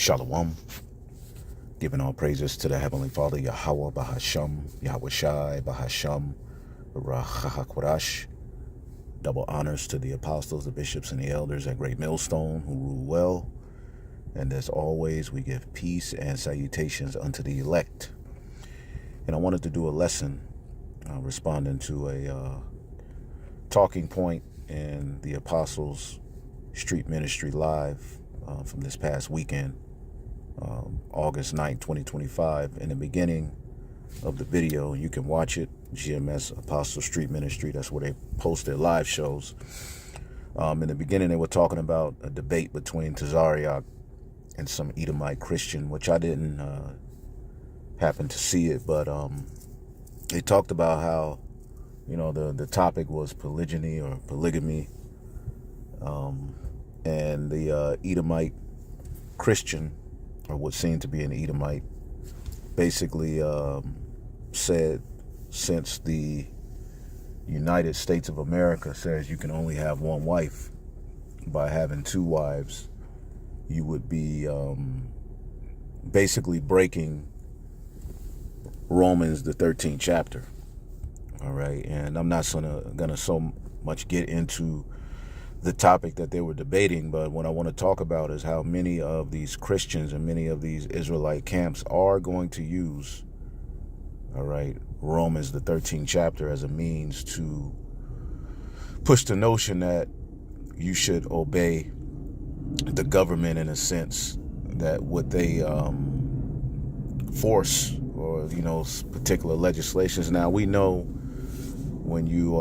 Shalom. Giving all praises to the Heavenly Father, Yahweh Bahasham, Yahweh Shai Bahasham, Rachahakwarash. Double honors to the apostles, the bishops, and the elders at Great Millstone who rule well. And as always, we give peace and salutations unto the elect. And I wanted to do a lesson responding to a talking point in the Apostles Street Ministry Live from this past weekend, August 9th, 2025. In the beginning of the video, you can watch it, GMS Apostle Street Ministry. That's where they post their live shows. In the beginning, they were talking about a debate between Tazariak and some Edomite Christian, which I didn't happen to see it, but they talked about how, the topic was polygyny or polygamy, and the Edomite Christian, or what seemed to be an Edomite, basically said, since the United States of America says you can only have one wife, by having two wives, you would be basically breaking Romans, the 13th chapter. All right. And I'm not gonna so much get into the topic that they were debating, but what I want to talk about is how many of these Christians and many of these Israelite camps are going to use, all right, Romans, the 13th chapter as a means to push the notion that you should obey the government in a sense, that what they force, or particular legislations. Now we know when you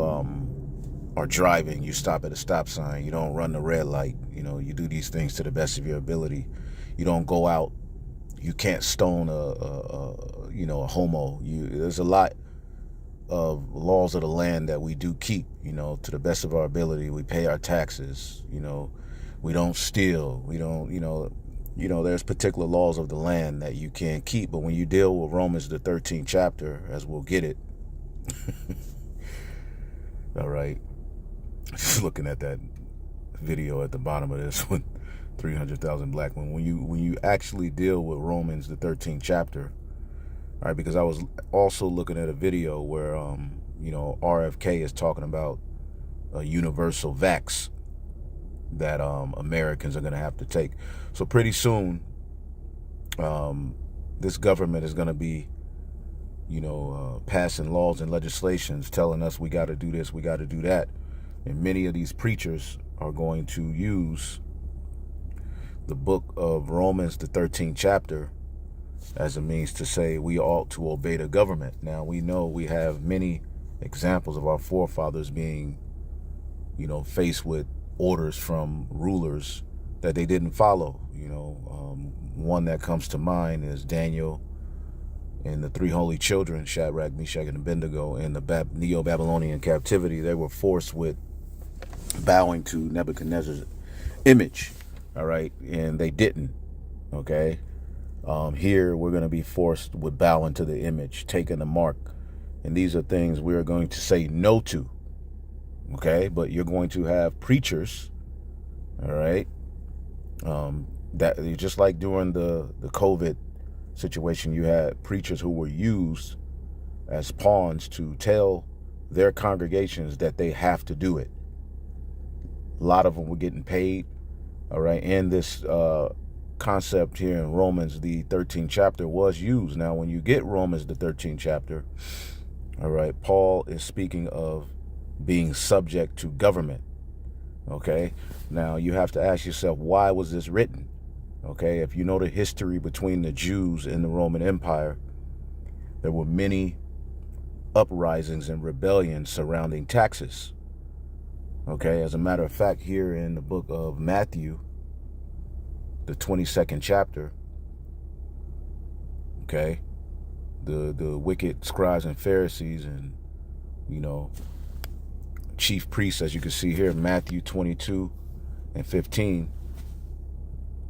are driving, you stop at a stop sign, you don't run the red light, you do these things to the best of your ability. You don't go out, you can't stone a homo. There's a lot of laws of the land that we do keep, to the best of our ability. We pay our taxes, we don't steal, we don't, there's particular laws of the land that you can't keep. But when you deal with Romans, the 13th chapter, as we'll get it, all right, just looking at that video at the bottom of this one, 300,000 black men. When you actually deal with Romans, the 13th chapter, all right, because I was also looking at a video where, RFK is talking about a universal vax that Americans are going to have to take. So pretty soon, this government is going to be, passing laws and legislations telling us we got to do this, we got to do that. And many of these preachers are going to use the book of Romans, the 13th chapter, as a means to say we ought to obey the government. Now, we know we have many examples of our forefathers being, faced with orders from rulers that they didn't follow. One that comes to mind is Daniel and the three holy children, Shadrach, Meshach, and Abednego, in the Neo-Babylonian captivity. They were forced with bowing to Nebuchadnezzar's image, all right, and they didn't, okay? Here, we're going to be forced with bowing to the image, taking the mark, and these are things we're going to say no to, okay? But you're going to have preachers, all right, that just like during the COVID situation, you had preachers who were used as pawns to tell their congregations that they have to do it. A lot of them were getting paid, all right, and this concept here in Romans, the 13th chapter, was used. Now, when you get Romans, the 13th chapter, all right, Paul is speaking of being subject to government, okay? Now, you have to ask yourself, why was this written? Okay, if you know the history between the Jews and the Roman Empire, there were many uprisings and rebellions surrounding taxes. Okay, as a matter of fact, here in the book of Matthew, the 22nd chapter, okay, the wicked scribes and Pharisees and, chief priests, as you can see here, Matthew 22 and 15,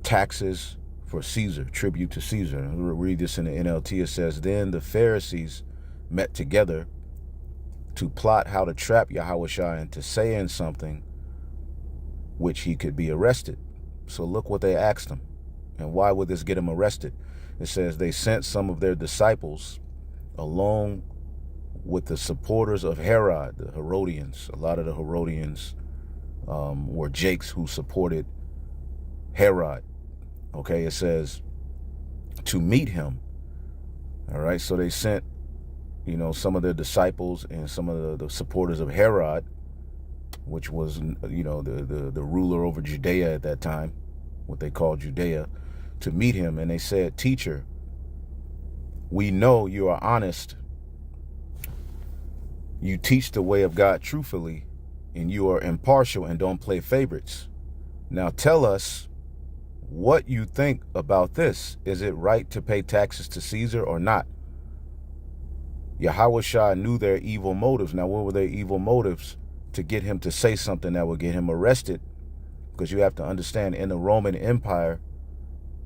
taxes for Caesar, tribute to Caesar. And we'll read this in the NLT. It says, then the Pharisees met together to plot how to trap Yahushua into saying something which he could be arrested. So look what they asked him And why would this get him arrested? It says they sent some of their disciples along with the supporters of Herod, the Herodians. A lot of the Herodians were Jakes who supported Herod. Okay, it says to meet him. All right, so they sent, some of their disciples and some of the supporters of Herod, which was, the ruler over Judea at that time, what they called Judea, to meet him. And they said, "Teacher, we know you are honest. You teach the way of God truthfully, and you are impartial and don't play favorites. Now tell us what you think about this. Is it right to pay taxes to Caesar or not?" Yahushua knew their evil motives. Now, what were their evil motives? To get him to say something that would get him arrested. Because you have to understand, in the Roman Empire,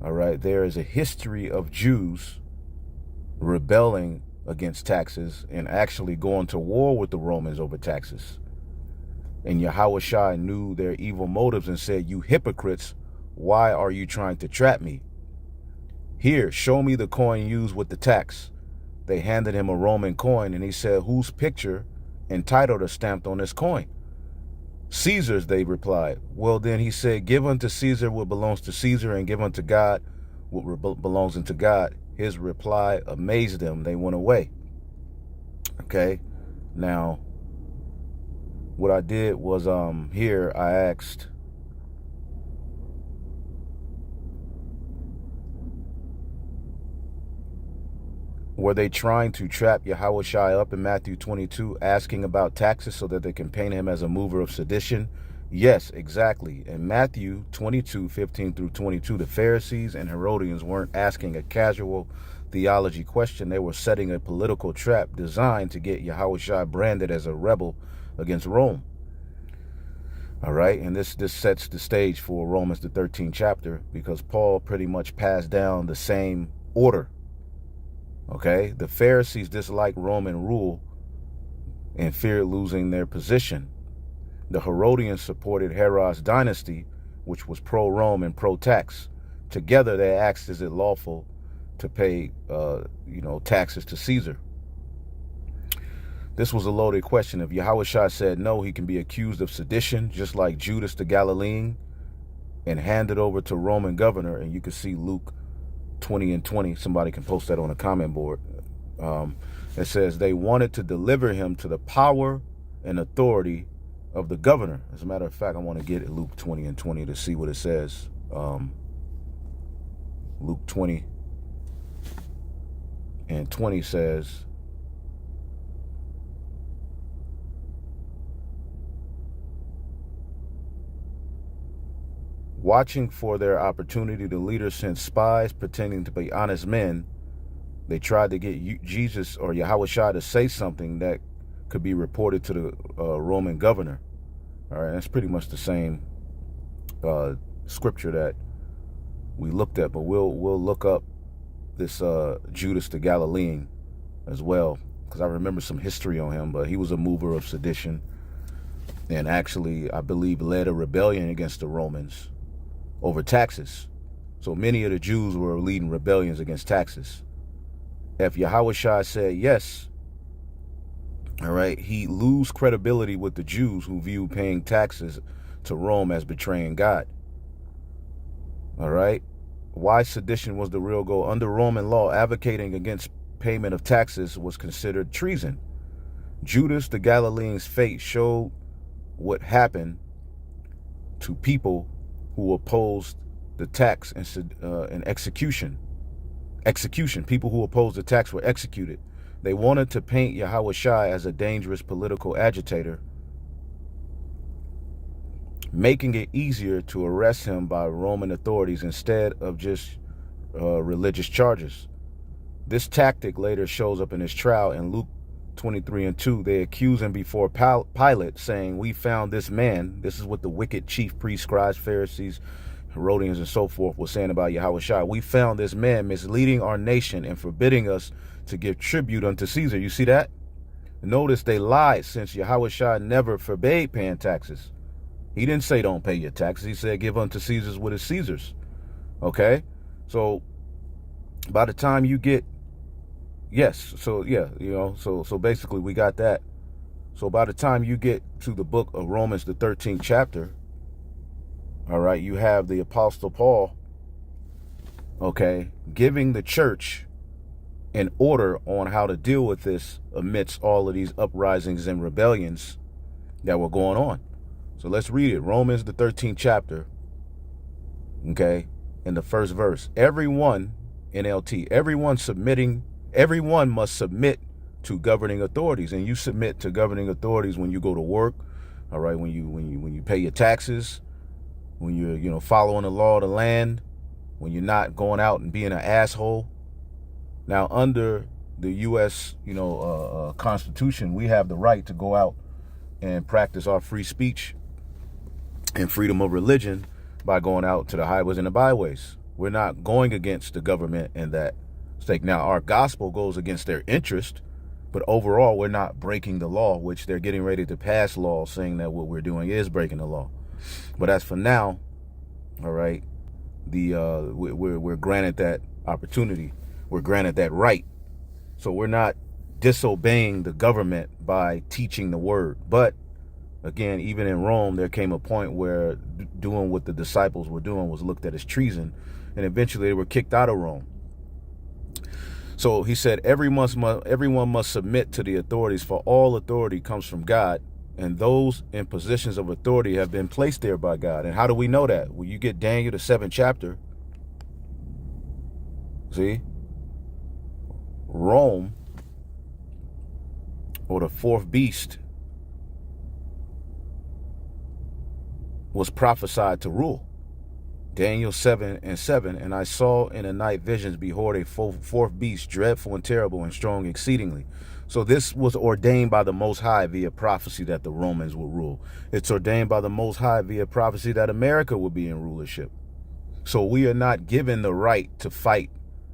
all right, there is a history of Jews rebelling against taxes and actually going to war with the Romans over taxes. And Yahushua knew their evil motives and said, "You hypocrites, why are you trying to trap me? Here, show me the coin used with the tax." They handed him a Roman coin, and he said, "Whose picture and title are stamped on this coin?" "Caesar's," they replied. Well, then he said, "Give unto Caesar what belongs to Caesar, and give unto God what belongs unto God." His reply amazed them. They went away. Okay, now what I did was here I asked, were they trying to trap Yahushua up in Matthew 22, asking about taxes so that they can paint him as a mover of sedition? Yes, exactly. In Matthew 22, 15 through 22, the Pharisees and Herodians weren't asking a casual theology question. They were setting a political trap designed to get Yahushua branded as a rebel against Rome. All right, and this sets the stage for Romans, the 13th chapter, because Paul pretty much passed down the same order. Okay, the Pharisees disliked Roman rule and feared losing their position. The Herodians supported Herod's dynasty, which was pro-Rome and pro-tax. Together, they asked, is it lawful to pay, taxes to Caesar? This was a loaded question. If Yahushua said no, he can be accused of sedition, just like Judas the Galilean, and handed over to Roman governor. And you can see Luke 20 and 20. Somebody can post that on a comment board. It says they wanted to deliver him to the power and authority of the governor. As a matter of fact, I want to get it Luke 20 and 20 to see what it says. Luke 20 and 20 says, watching for their opportunity, the leaders sent spies pretending to be honest men. They tried to get Jesus or Yahushua to say something that could be reported to the Roman governor. All right, that's pretty much the same scripture that we looked at, but we'll look up this Judas the Galilean as well, because I remember some history on him. But he was a mover of sedition, and actually, I believe, led a rebellion against the Romans over taxes. So many of the Jews were leading rebellions against taxes. If Yahushua said yes, all right, he'd lose credibility with the Jews who view paying taxes to Rome as betraying God. All right. Why sedition was the real goal? Under Roman law, advocating against payment of taxes was considered treason. Judas the Galilean's fate showed what happened to people who opposed the tax and execution. People who opposed the tax were executed. They wanted to paint Yahushua as a dangerous political agitator, making it easier to arrest him by Roman authorities instead of just religious charges. This tactic later shows up in his trial in Luke 23 and 2. They accuse him before Pilate, saying, "We found this man." This is what the wicked chief priests, scribes, Pharisees, Herodians, and so forth were saying about Yahushua. "We found this man misleading our nation and forbidding us to give tribute unto Caesar." You see that? Notice they lied, since Yahushua never forbade paying taxes. He didn't say don't pay your taxes. He said give unto Caesar's what is Caesar's. Okay? So by the time you get, yes, so yeah, so basically we got that. So by the time you get to the book of Romans, the 13th chapter, all right, you have the Apostle Paul, okay, giving the church an order on how to deal with this amidst all of these uprisings and rebellions that were going on. So let's read it. Romans, the 13th chapter, okay, in the first verse. Everyone, NLT, everyone must submit to governing authorities, and you submit to governing authorities when you go to work, all right, when you pay your taxes, when you're following the law of the land, when you're not going out and being an asshole. Now, under the U.S. Constitution, we have the right to go out and practice our free speech and freedom of religion by going out to the highways and the byways. We're not going against the government in that stake. Now, our gospel goes against their interest, but overall, we're not breaking the law, which they're getting ready to pass laws saying that what we're doing is breaking the law. But as for now, all right, we're granted that opportunity. We're granted that right. So we're not disobeying the government by teaching the word. But again, even in Rome, there came a point where doing what the disciples were doing was looked at as treason, and eventually they were kicked out of Rome. So he said, everyone must submit to the authorities, for all authority comes from God, and those in positions of authority have been placed there by God. And how do we know that? Well, you get Daniel, the 7th chapter. See? Rome, or the fourth beast, was prophesied to rule. Daniel 7:7, and I saw in the night visions, behold, a fourth beast, dreadful and terrible and strong exceedingly. So this was ordained by the Most High via prophecy that the Romans would rule. It's ordained by the Most High via prophecy that America would be in rulership. So we are not given the right to fight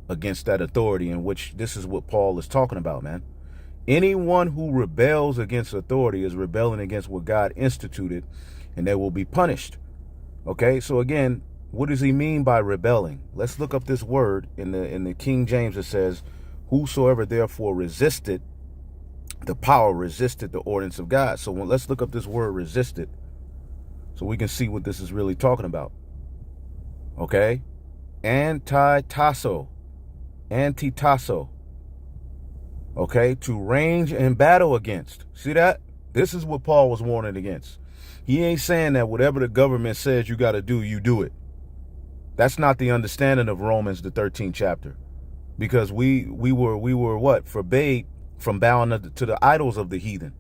against that authority, in which this is what Paul is talking about, man. Anyone who rebels against authority is rebelling against what God instituted, and they will be punished. Okay, so again, what does he mean by rebelling? Let's look up this word in the King James. It says, whosoever therefore resisted the power, resisted the ordinance of God. So let's look up this word resisted so we can see what this is really talking about. Okay, antitasso. Okay, to range and battle against. See that? This is what Paul was warning against. He ain't saying that whatever the government says you got to do, you do it. That's not the understanding of Romans, the 13th chapter, because we were what? Forbade from bowing to the idols of the heathen.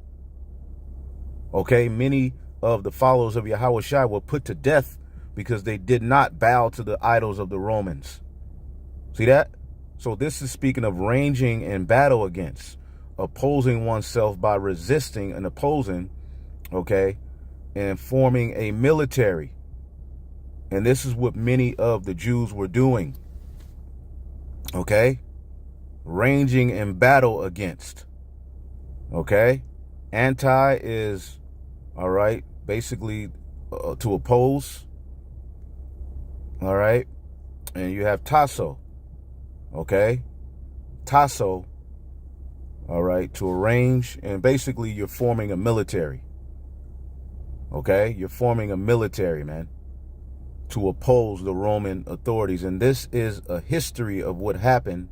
Okay, many of the followers of Yahushua were put to death because they did not bow to the idols of the Romans. See that? So this is speaking of ranging in battle against, opposing oneself by resisting and opposing, okay, and forming a military. And this is what many of the Jews were doing, okay, ranging in battle against, okay. Anti is, all right, basically to oppose, all right, and you have tasso. Okay, tasso, all right, to arrange, and basically you're forming a military. Okay, you're forming a military, man, to oppose the Roman authorities. And this is a history of what happened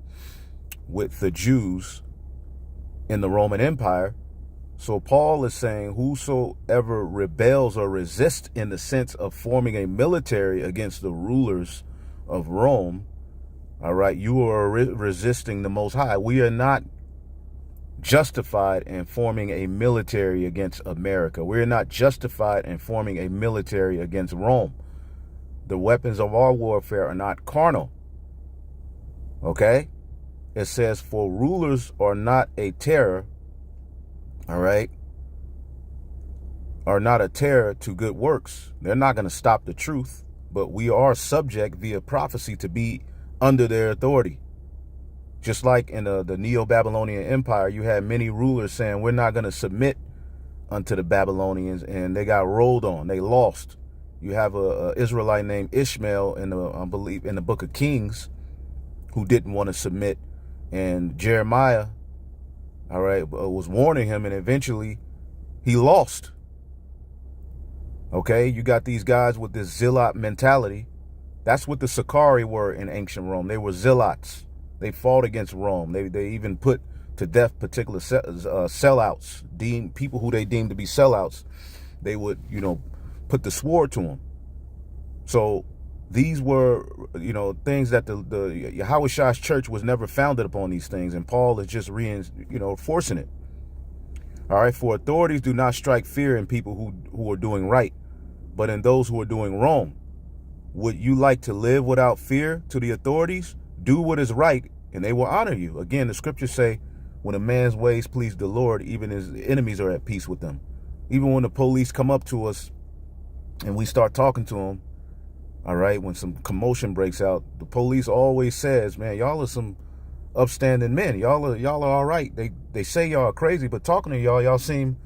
with the Jews in the Roman Empire. So Paul is saying whosoever rebels or resists in the sense of forming a military against the rulers of Rome, all right, you are resisting the Most High. We are not justified in forming a military against America. We're not justified in forming a military against Rome. The weapons of our warfare are not carnal. Okay? It says, for rulers are not a terror, all right, are not a terror to good works. They're not going to stop the truth, but we are subject via prophecy to be under their authority. Just like in the Neo-Babylonian Empire, you had many rulers saying, we're not going to submit unto the Babylonians, and they got rolled on. They lost. You have a Israelite named Ishmael in the, I believe, in the book of Kings, who didn't want to submit, and Jeremiah, all right, was warning him, and eventually he lost. Okay, you got these guys with this zealot mentality. That's what the Sicarii were in ancient Rome. They were zealots. They fought against Rome. They even put to death particular sellouts, people who they deemed to be sellouts. They would, put the sword to them. So these were, things that the Yahweh church was never founded upon these things, and Paul is just reinforcing it. All right, for authorities do not strike fear in people who are doing right, but in those who are doing wrong. Would you like to live without fear to the authorities? Do what is right, and they will honor you. Again, the scriptures say, when a man's ways please the Lord, even his enemies are at peace with them. Even when the police come up to us and we start talking to them, all right, when some commotion breaks out, the police always says, man, y'all are some upstanding men. Y'all are all right. They say y'all are crazy, but talking to y'all seem,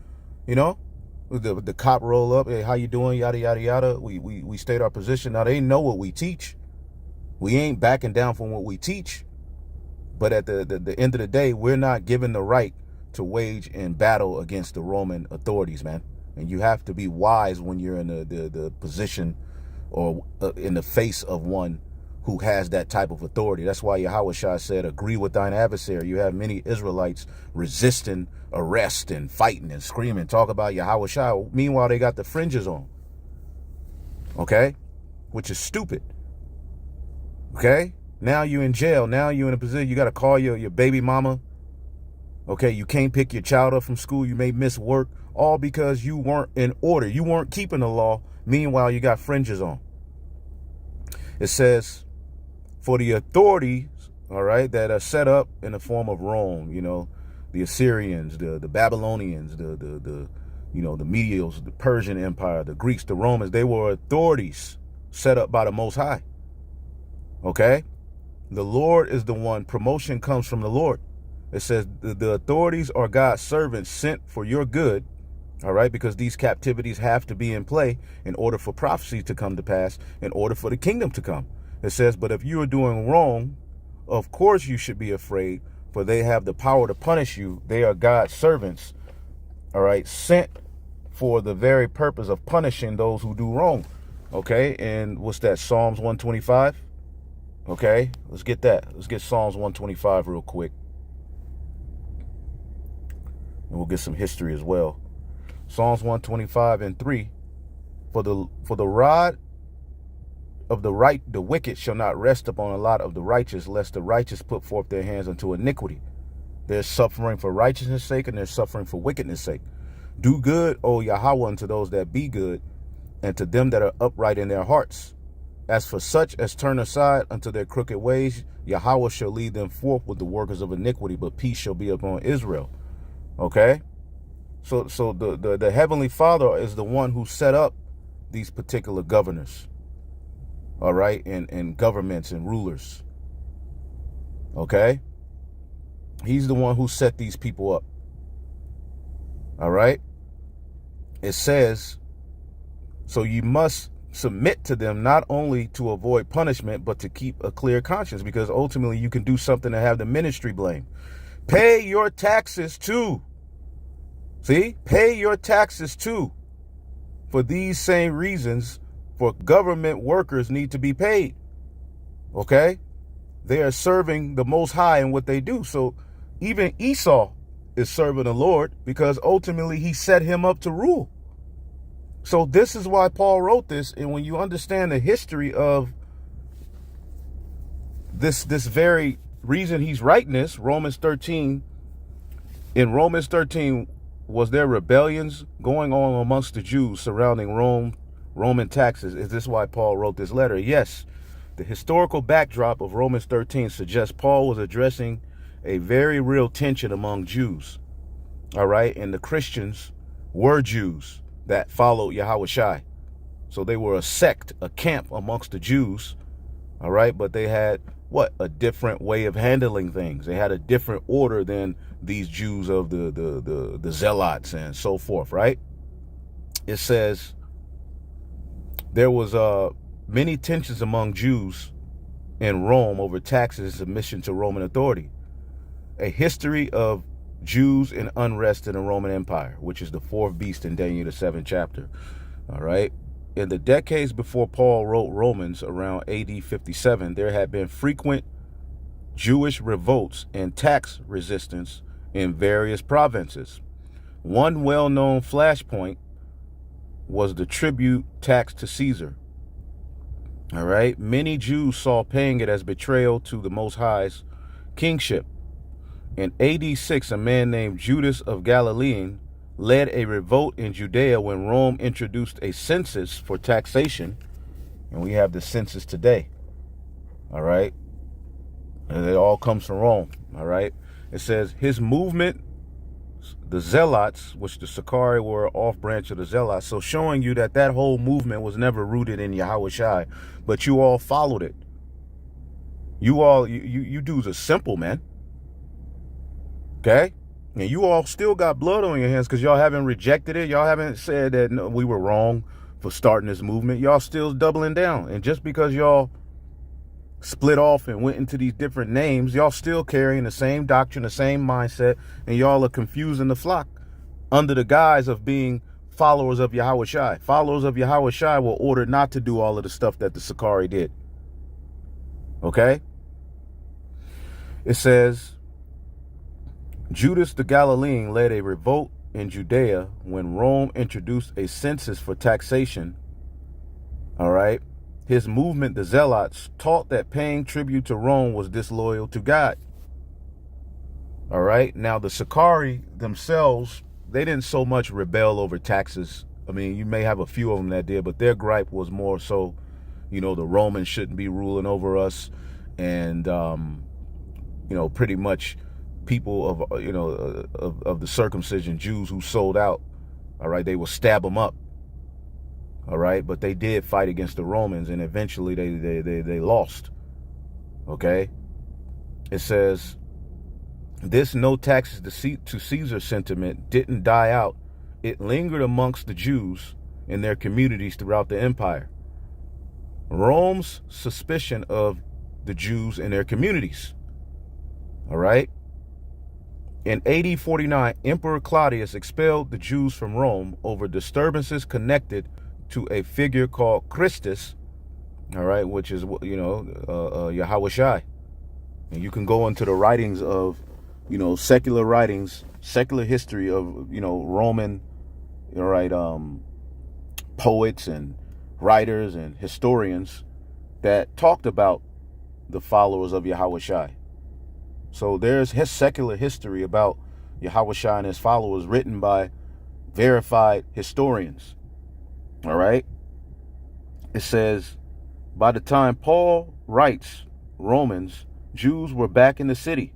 the cop roll up, hey, how you doing? Yada, yada, yada. We state our position. Now, they know what we teach. We ain't backing down from what we teach. But at the end of the day, we're not given the right to wage in battle against the Roman authorities, man. And you have to be wise when you're in the position or in the face of one who has that type of authority. That's why Yahweh said, agree with thine adversary. You have many Israelites resisting arrest and fighting and screaming, talk about Yahweh. Meanwhile, they got the fringes on. Okay? Which is stupid. Okay? Now you're in jail. Now you're in a position, you got to call your baby mama. Okay? You can't pick your child up from school. You may miss work. All because you weren't in order. You weren't keeping the law. Meanwhile, you got fringes on. It says, for the authorities, all right, that are set up in the form of Rome, the Assyrians, the Babylonians, the Medials, the Persian Empire, the Greeks, the Romans, they were authorities set up by the Most High. Okay? The Lord is the one. Promotion comes from the Lord. It says the authorities are God's servants sent for your good. All right, because these captivities have to be in play in order for prophecy to come to pass, in order for the kingdom to come. It says, but if you are doing wrong, of course you should be afraid, for they have the power to punish you. They are God's servants, all right, sent for the very purpose of punishing those who do wrong. Okay, and what's that, Psalms 125? Okay, let's get that. Let's get Psalms 125 real quick. And we'll get some history as well. Psalms 125:3, for the rod of the wicked shall not rest upon a lot of the righteous, lest the righteous put forth their hands unto iniquity. There's suffering for righteousness' sake, and there's suffering for wickedness' sake. Do good, O Yahweh, unto those that be good, and to them that are upright in their hearts. As for such as turn aside unto their crooked ways, Yahweh shall lead them forth with the workers of iniquity, but peace shall be upon Israel. Okay? So the Heavenly Father is the one who set up these particular governors, all right, and governments and rulers. Okay? He's the one who set these people up. All right? It says, so you must submit to them not only to avoid punishment, but to keep a clear conscience, because ultimately you can do something to have the ministry blamed. Pay your taxes too. See, pay your taxes too. For these same reasons, for government workers need to be paid. Okay? They are serving the Most High in what they do. So even Esau is serving the Lord because ultimately he set him up to rule. So this is why Paul wrote this. And when you understand the history of this very reason he's writing this, Romans 13, in Romans 13, was there rebellions going on amongst the Jews surrounding Roman taxes? Is this why Paul wrote this letter? Yes. The historical backdrop of Romans 13 suggests Paul was addressing a very real tension among Jews. All right. And the Christians were Jews that followed Yahweh Shai. So they were a sect, a camp amongst the Jews. All right. But they had a different way of handling things. They had a different order than these Jews of the zealots and so forth, right? It says, There was many tensions among Jews in Rome over taxes and submission to Roman authority. A history of Jews in unrest in the Roman Empire, which is the fourth beast in Daniel, the 7th chapter. All right. In the decades before Paul wrote Romans, around AD 57, there had been frequent Jewish revolts and tax resistance in various provinces. One well-known flashpoint was the tribute tax to Caesar. All right. Many Jews saw paying it as betrayal to the Most High's kingship. In AD 6, a man named Judas of Galilee led a revolt in Judea when Rome introduced a census for taxation. And we have the census today. All right. And it all comes from Rome. All right. It says his movement, the Zealots, which the Sicarii were an off branch of the Zealots. So showing you that that whole movement was never rooted in Yahushua, but you all followed it. You dudes are simple, man. Okay? And you all still got blood on your hands because y'all haven't rejected it. Y'all haven't said that no, we were wrong for starting this movement. Y'all still doubling down. And just because y'all split off and went into these different names, y'all still carrying the same doctrine, the same mindset, and y'all are confusing the flock under the guise of being followers of Yahushua. Followers of Yahushua were ordered not to do all of the stuff that the Sicarii did. Okay? It says, Judas the Galilean led a revolt in Judea when Rome introduced a census for taxation. All right. His movement, the Zealots, taught that paying tribute to Rome was disloyal to God. All right. Now, the Sicarii themselves, they didn't so much rebel over taxes. I mean, you may have a few of them that did, but their gripe was more so, the Romans shouldn't be ruling over us. And, pretty much people of the circumcision, Jews who sold out, all right, they will stab them up, all right, but they did fight against the Romans, and eventually they lost. Okay, it says this no taxes to Caesar sentiment didn't die out. It lingered amongst the Jews in their communities throughout the empire. Rome's suspicion of the Jews in their communities. All right. In AD 49, Emperor Claudius expelled the Jews from Rome over disturbances connected to a figure called Christus, all right, which is, Yahushua. And you can go into the writings of, secular writings, secular history of, Roman, all right, poets and writers and historians that talked about the followers of Yahushua. So there's his secular history about Yahushua and his followers written by verified historians. All right. It says, by the time Paul writes Romans, Jews were back in the city,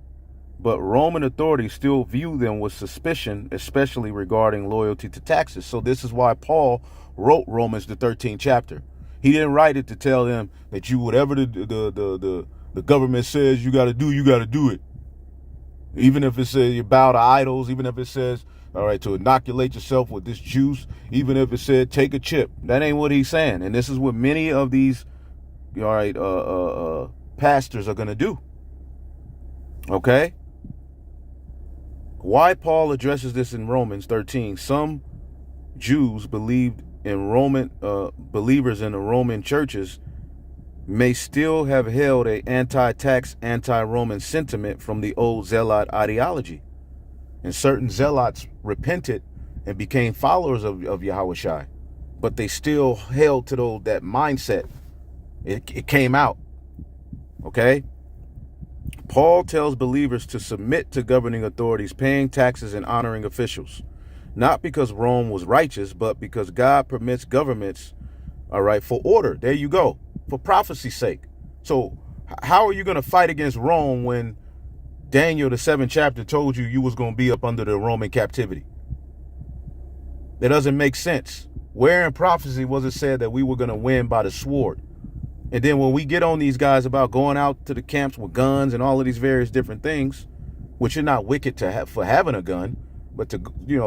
but Roman authorities still view them with suspicion, especially regarding loyalty to taxes. So this is why Paul wrote Romans, the 13th chapter. He didn't write it to tell them that whatever the government says you got to do it. Even if it says you bow to idols, even if it says, all right, to inoculate yourself with this juice, even if it said take a chip. That ain't what he's saying. And this is what many of these, all right, pastors are going to do. Okay? Why Paul addresses this in Romans 13. Some Jews believed in believers in the Roman churches may still have held a anti-tax, anti-Roman sentiment from the old zealot ideology. And certain zealots repented and became followers of Yahushua, but they still held to that mindset. It came out. Okay? Paul tells believers to submit to governing authorities, paying taxes and honoring officials, not because Rome was righteous, but because God permits governments, all right, for order. There you go. For prophecy's sake. So how are you going to fight against Rome when Daniel, the 7th chapter, told you was going to be up under the Roman captivity? That doesn't make sense. Where in prophecy was it said that we were going to win by the sword? And then when we get on these guys about going out to the camps with guns and all of these various different things, which are not wicked to have for having a gun, but to,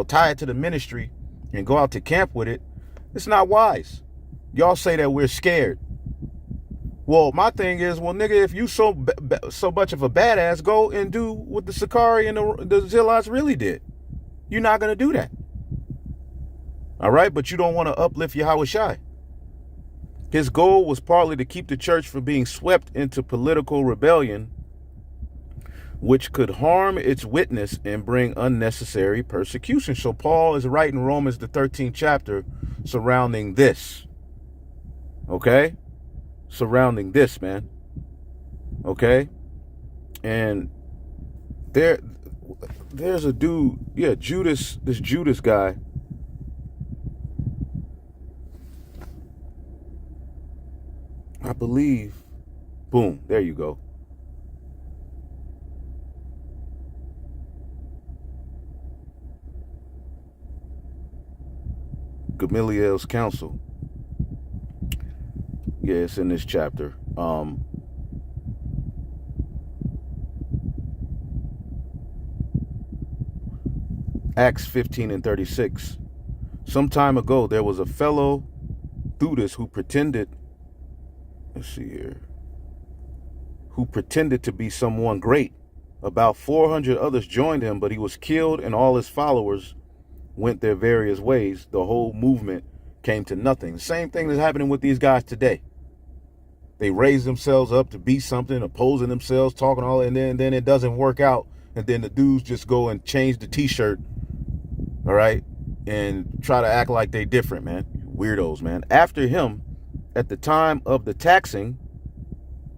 tie it to the ministry and go out to camp with it, it's not wise. Y'all say that we're scared. Well, my thing is, well, nigga, if you so much of a badass, go and do what the Sakari and the Zealots really did. You're not going to do that. All right? But you don't want to uplift Yahweh Shai. His goal was partly to keep the church from being swept into political rebellion, which could harm its witness and bring unnecessary persecution. So Paul is writing Romans, the 13th chapter, surrounding this. Okay? Surrounding this, man. Okay? And there's a dude, yeah, Judas, this Judas guy. I believe, boom, there you go. Gamaliel's counsel. Yeah, it's in this chapter. Acts 15 and 36. Some time ago, there was a fellow Judas who pretended, let's see here, who pretended to be someone great. About 400 others joined him, but he was killed and all his followers went their various ways. The whole movement came to nothing. The same thing is happening with these guys today. They raise themselves up to be something, opposing themselves, talking all, and then it doesn't work out. And then the dudes just go and change the t-shirt, all right, and try to act like they different, man. Weirdos, man. After him, at the time of the taxing,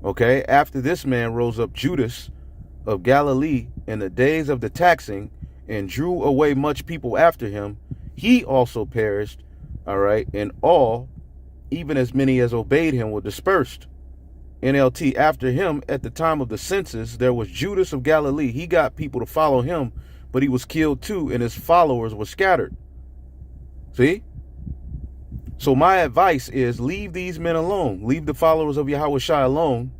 okay, after this man rose up Judas of Galilee in the days of the taxing and drew away much people after him, he also perished, all right, and all, even as many as obeyed him, were dispersed. NLT, after him, at the time of the census, there was Judas of Galilee. He got people to follow him, but he was killed too, and his followers were scattered. See? So my advice is leave these men alone. Leave the followers of Yahweh Shai alone.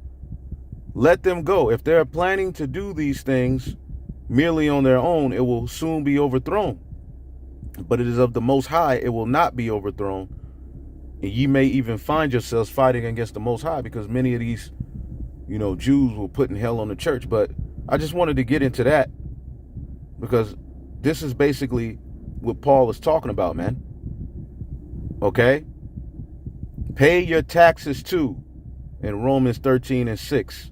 Let them go. If they're planning to do these things merely on their own, it will soon be overthrown. But it is of the Most High, it will not be overthrown. And ye may even find yourselves fighting against the Most High, because many of these, Jews will put in hell on the church. But I just wanted to get into that because this is basically what Paul is talking about, man. Okay? Pay your taxes too in Romans 13 and 6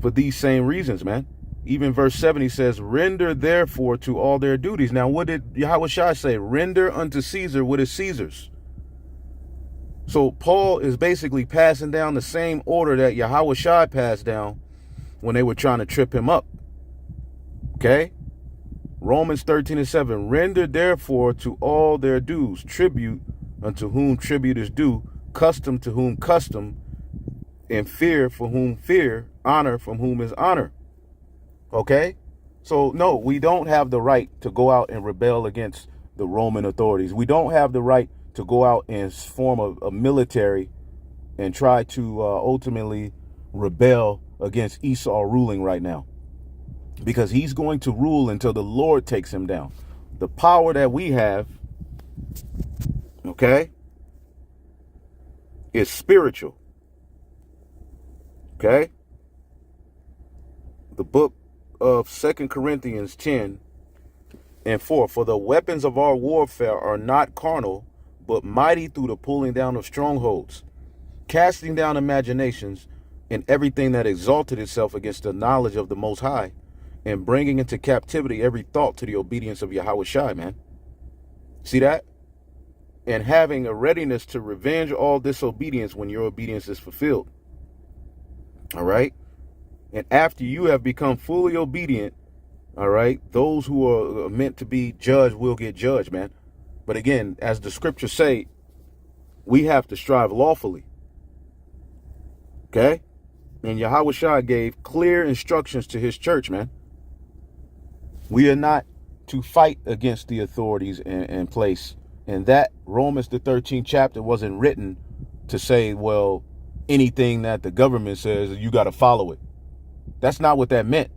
for these same reasons, man. Even verse 7, he says, render therefore to all their duties. Now, what did Yahweh Shai say? Render unto Caesar what is Caesar's. So Paul is basically passing down the same order that Yahweh Shai passed down when they were trying to trip him up. Okay? Romans 13 and 7. Render therefore to all their dues, tribute unto whom tribute is due, custom to whom custom, and fear for whom fear, honor from whom is honor. Okay? So no, we don't have the right to go out and rebel against the Roman authorities. We don't have the right to go out and form a military and try to ultimately rebel against Esau ruling right now, because he's going to rule until the Lord takes him down. The power that we have, okay, is spiritual. Okay? The book of 2 Corinthians 10 and 4. For the weapons of our warfare are not carnal, but mighty through the pulling down of strongholds, casting down imaginations and everything that exalted itself against the knowledge of the Most High, and bringing into captivity every thought to the obedience of Yahweh Shai, man. See that? And having a readiness to revenge all disobedience when your obedience is fulfilled. All right? And after you have become fully obedient, all right, those who are meant to be judged will get judged, man. But again, as the scriptures say, we have to strive lawfully. Okay? And Yahweh Shai gave clear instructions to his church, man. We are not to fight against the authorities in place. And that Romans, the 13th chapter, wasn't written to say, well, anything that the government says, you got to follow it. That's not what that meant.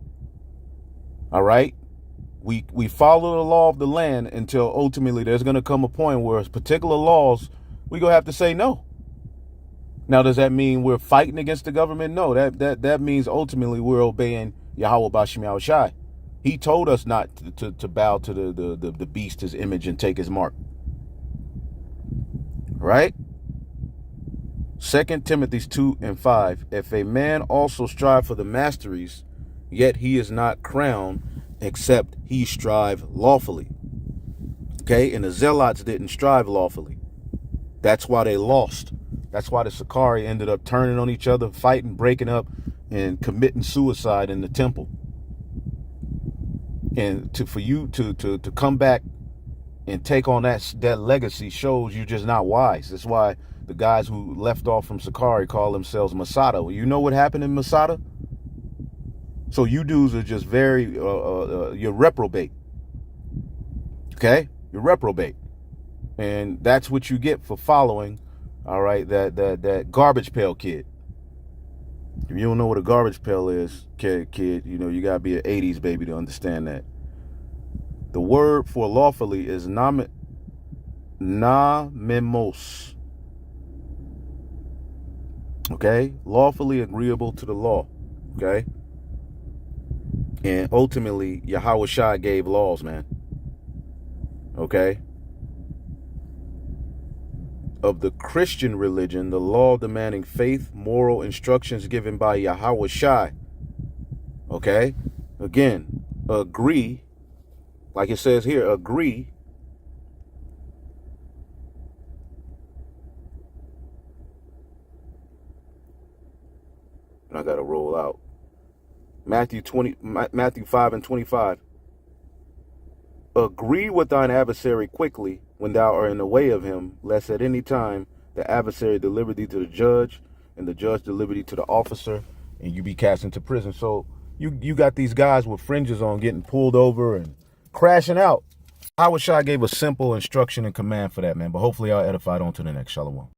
All right? We follow the law of the land until ultimately there's going to come a point where particular laws we're going to have to say no. Now, does that mean we're fighting against the government? No, that means ultimately we're obeying Yahweh Bashim Yahushai. He told us not to bow to the beast, his image, and take his mark. Right? 2 Timothy 2:5. If a man also strive for the masteries, yet he is not crowned, except he strive lawfully. Okay? And the zealots didn't strive lawfully. That's why they lost. That's why the Sicarii ended up turning on each other, fighting, breaking up, and committing suicide in the temple. And for you to come back and take on that legacy shows you're just not wise. That's why the guys who left off from Sicarii call themselves Masada. You know what happened in Masada? So you dudes are just very, you're reprobate. Okay? You're reprobate. And that's what you get for following, all right, that garbage pail kid. If you don't know what a garbage pail is, kid, you know, you got to be an 80s baby to understand that. The word for lawfully is namimos. Okay? Lawfully agreeable to the law. Okay? And ultimately, Yahweh Shai gave laws, man. Okay? Of the Christian religion, the law demanding faith, moral instructions given by Yahweh Shai. Okay? Again, agree, like it says here, agree. And I got to roll out. Matthew 5:25. Agree with thine adversary quickly when thou art in the way of him, lest at any time the adversary deliver thee to the judge, and the judge deliver thee to the officer, and you be cast into prison. So you got these guys with fringes on getting pulled over and crashing out. Yahweh Shai gave a simple instruction and command for that, man. But hopefully I'll edify on to the next. Shalom.